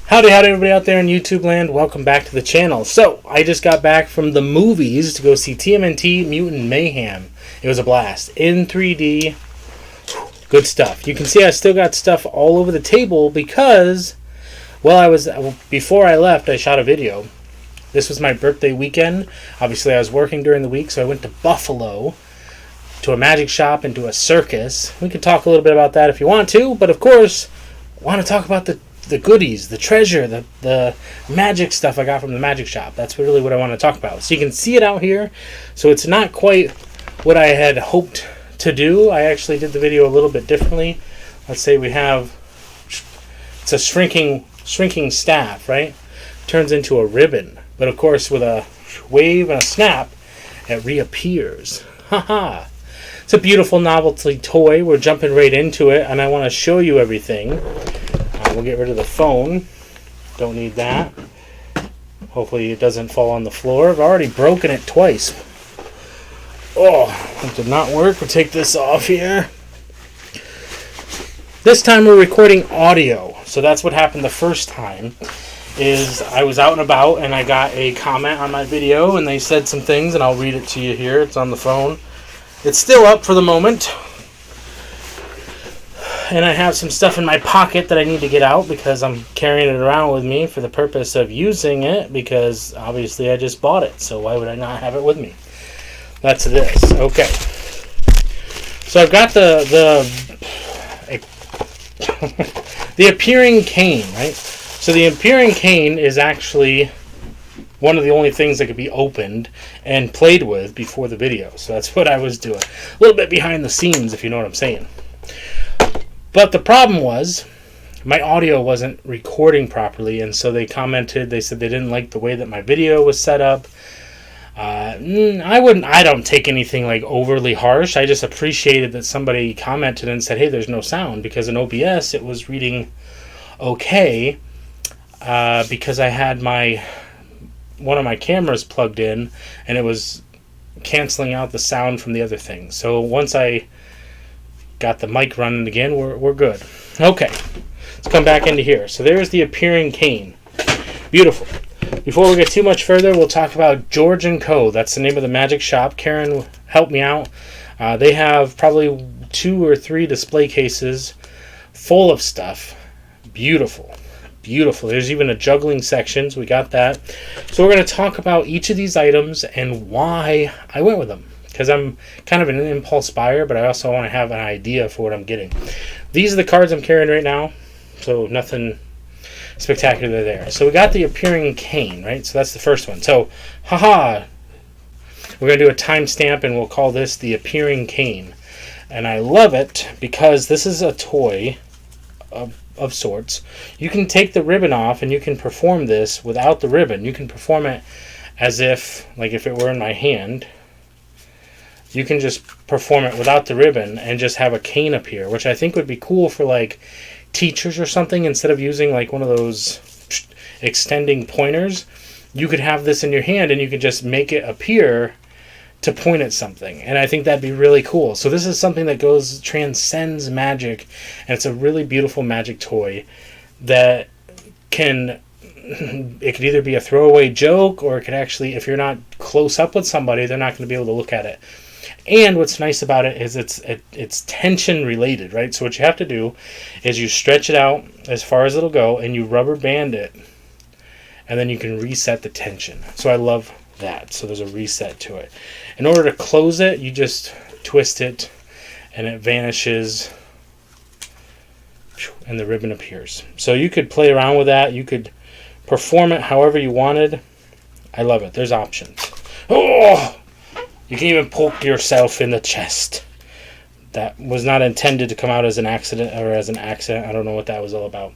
Howdy everybody out there in YouTube land. Welcome back to the channel. So, I just got back from the movies to go see TMNT Mutant Mayhem. It was a blast. In 3D. Good stuff. You can see I still got stuff all over the table because, before I left, I shot a video. This was my birthday weekend. Obviously, I was working during the week, so I went to Buffalo to a magic shop and to a circus. We could talk a little bit about that if you want to, but of course, I want to talk about the goodies, the treasure, the magic stuff I got from the magic shop. That's really what I want to talk about. So you can see it out here. So it's not quite what I had hoped to do. I actually did the video a little bit differently. Let's say it's a shrinking staff, right? Turns into a ribbon. But of course, with a wave and a snap, it reappears. Haha. It's a beautiful novelty toy. We're jumping right into it, and I want to show you everything. We'll get rid of the phone. Don't need that. Hopefully it doesn't fall on the floor. I've already broken it twice. Oh, that did not work. We'll take this off here. This time we're recording audio. So that's what happened the first time. Is I was out and about and I got a comment on my video and they said some things and I'll read it to you here. It's on the phone. It's still up for the moment. And I have some stuff in my pocket that I need to get out because I'm carrying it around with me for the purpose of using it because obviously I just bought it. So why would I not have it with me? That's this. Okay. So I've got the appearing cane, right? So the appearing cane is actually one of the only things that could be opened and played with before the video. So that's what I was doing. A little bit behind the scenes, if you know what I'm saying. But the problem was, my audio wasn't recording properly, and so they commented, they said they didn't like the way that my video was set up. I don't take anything like overly harsh. I just appreciated that somebody commented and said, hey, there's no sound, because in OBS it was reading okay, because I had one of my cameras plugged in, and it was canceling out the sound from the other thing. So once I got the mic running again, we're good. Okay, let's come back into here. So there's the appearing cane. Beautiful. Before we get too much further, we'll talk about George & Co. That's the name of the magic shop. Karen helped me out. They have probably 2 or 3 display cases full of stuff. Beautiful. Beautiful. There's even a juggling section, so we got that. So we're going to talk about each of these items and why I went with them. Because I'm kind of an impulse buyer, but I also want to have an idea for what I'm getting. These are the cards I'm carrying right now, so nothing spectacular there. So we got the appearing cane, right? So that's the first one. So, haha, we're going to do a timestamp, and we'll call this the appearing cane. And I love it because this is a toy of sorts. You can take the ribbon off, and you can perform this without the ribbon. You can perform it as if it were in my hand. You can just perform it without the ribbon and just have a cane appear, which I think would be cool for like teachers or something. Instead of using like one of those extending pointers, you could have this in your hand and you could just make it appear to point at something. And I think that'd be really cool. So this is something that transcends magic, and it's a really beautiful magic toy that it could either be a throwaway joke, or it could actually, if you're not close up with somebody, they're not going to be able to look at it. And what's nice about it is it's tension related, right? So what you have to do is you stretch it out as far as it'll go, and you rubber band it, and then you can reset the tension. So I love that. So there's a reset to it. In order to close it, you just twist it, and it vanishes, and the ribbon appears. So you could play around with that. You could perform it however you wanted. I love it. There's options. Oh! You can even poke yourself in the chest. That was not intended to come out as an accident or as an accident. I don't know what that was all about.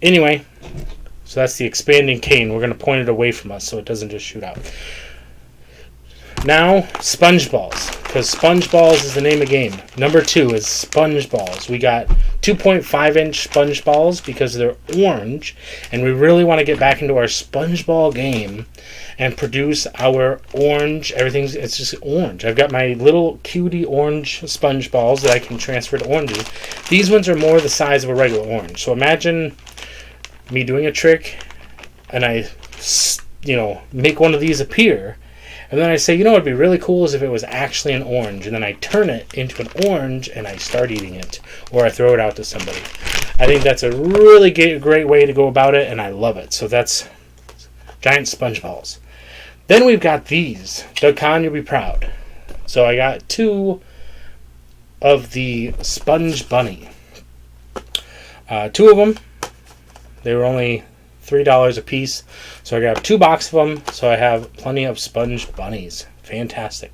Anyway, so that's the expanding cane. We're going to point it away from us so it doesn't just shoot out. Now, sponge balls. Because sponge balls is the name of the game. Number 2 is sponge balls. We got 2.5-inch sponge balls because they're orange. And we really want to get back into our sponge ball game and produce our orange. It's just orange. I've got my little cutie orange sponge balls that I can transfer to oranges. These ones are more the size of a regular orange. So imagine me doing a trick and I, make one of these appear. And then I say, what'd be really cool is if it was actually an orange. And then I turn it into an orange and I start eating it. Or I throw it out to somebody. I think that's a really great way to go about it, and I love it. So that's giant sponge balls. Then we've got these. Doug Kahn, you'll be proud. So I got 2 of the Sponge Bunny. 2 of them. They were only $3 a piece. So I got 2 boxes of them. So I have plenty of Sponge Bunnies. Fantastic.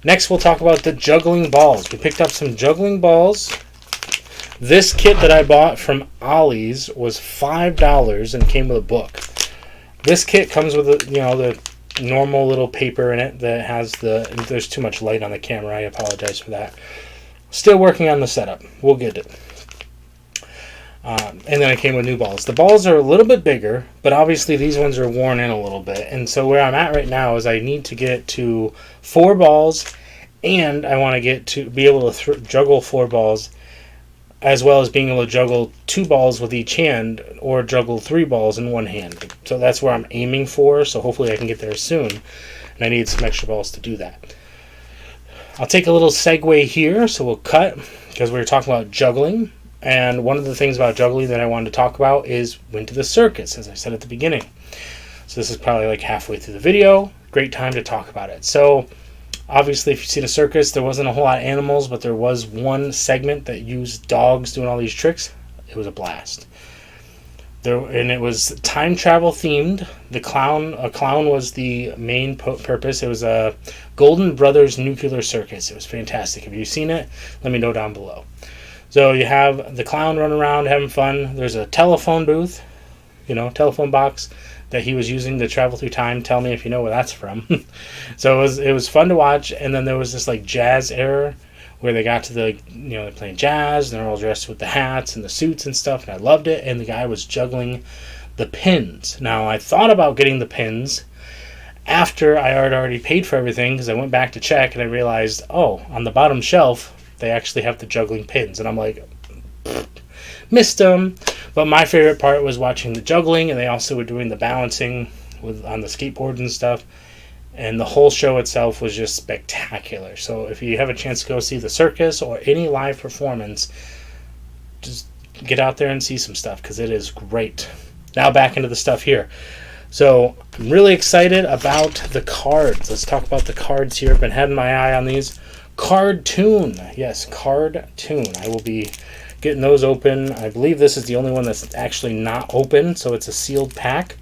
Next, we'll talk about the juggling balls. We picked up some juggling balls. This kit that I bought from Ollie's was $5 and came with a book. This kit comes with the normal little paper in it that has there's too much light on the camera. I apologize for that. Still working on the setup. We'll get it. And then it came with new balls. The balls are a little bit bigger, but obviously these ones are worn in a little bit. And so where I'm at right now is I need to get to 4 balls, and I want to get to be able to juggle 4 balls, as well as being able to juggle 2 balls with each hand, or juggle 3 balls in one hand. So that's where I'm aiming for, so hopefully I can get there soon. And I need some extra balls to do that. I'll take a little segue here, so we'll cut, because we were talking about juggling. And one of the things about juggling that I wanted to talk about is went to the circus, as I said at the beginning. So this is probably like halfway through the video. Great time to talk about it. So obviously, if you've seen a circus, there wasn't a whole lot of animals, but there was one segment that used dogs doing all these tricks. It was a blast. And it was time travel themed. A clown was the main purpose. It was a Golden Brothers Nuclear Circus. It was fantastic. If you've seen it, let me know down below. So you have the clown running around having fun. There's a telephone booth, telephone box that he was using to travel through time. Tell me if you know where that's from. So it was fun to watch. And then there was this like jazz era where they got to they're playing jazz, and they're all dressed with the hats and the suits and stuff, and I loved it. And the guy was juggling the pins. Now I thought about getting the pins after I had already paid for everything, because I went back to check and I realized, on the bottom shelf they actually have the juggling pins, and I'm like, missed them. But my favorite part was watching the juggling, and they also were doing the balancing on the skateboards and stuff. And the whole show itself was just spectacular. So if you have a chance to go see the circus or any live performance, just get out there and see some stuff, because it is great. Now back into the stuff here. So I'm really excited about the cards. Let's talk about the cards here. I've been having my eye on these. Card-Tune. Yes, Card-Tune. I will be getting those open. I believe this is the only one that's actually not open, so it's a sealed pack.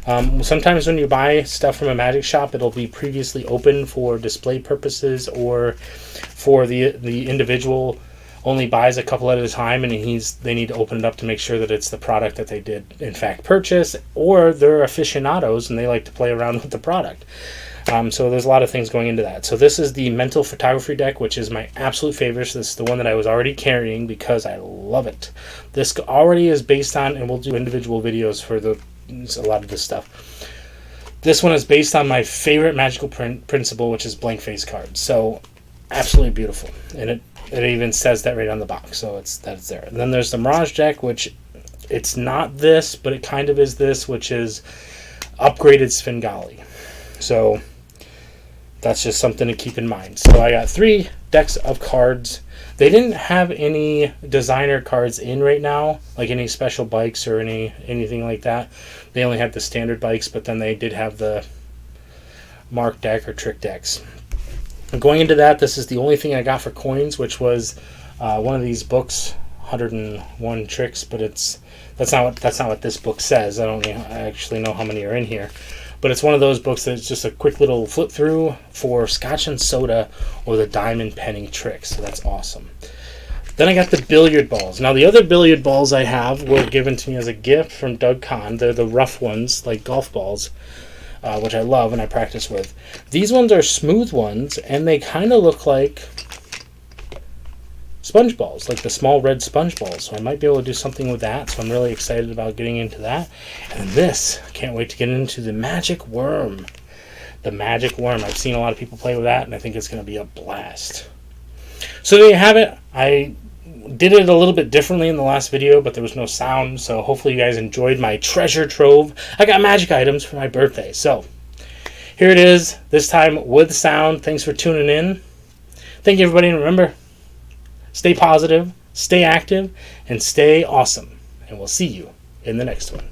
Sometimes when you buy stuff from a magic shop, it'll be previously open for display purposes, or for the individual only buys a couple at a time, and they need to open it up to make sure that it's the product that they did in fact purchase, or they're aficionados and they like to play around with the product. So there's a lot of things going into that. So this is the Mental Photography deck, which is my absolute favorite. So this is the one that I was already carrying because I love it. This already is based on, and we'll do individual videos for a lot of this stuff. This one is based on my favorite magical principle, which is blank face cards. So absolutely beautiful. And it even says that right on the box. So that's there. And then there's the Mirage deck, which it's not this, but it kind of is this, which is upgraded Svengali. So that's just something to keep in mind. So I got 3 decks of cards. They didn't have any designer cards in right now, like any special bikes or anything like that. They only had the standard bikes, but then they did have the mark deck or trick decks. And going into that, this is the only thing I got for coins, which was one of these books, 101 tricks, but that's not what this book says. I actually know how many are in here. But it's one of those books that's just a quick little flip through for Scotch and Soda or the Diamond Penny tricks. So that's awesome. Then I got the billiard balls. Now the other billiard balls I have were given to me as a gift from Doug Kahn. They're the rough ones, like golf balls, which I love and I practice with. These ones are smooth ones, and they kind of look like sponge balls, like the small red sponge balls. So I might be able to do something with that. So I'm really excited about getting into that. And this, I can't wait to get into the magic worm. The magic worm. I've seen a lot of people play with that, and I think it's going to be a blast. So there you have it. I did it a little bit differently in the last video, but there was no sound, so hopefully you guys enjoyed my treasure trove. I got magic items for my birthday, so here it is, this time with sound. Thanks for tuning in. Thank you, everybody, and remember, stay positive, stay active, and stay awesome. And we'll see you in the next one.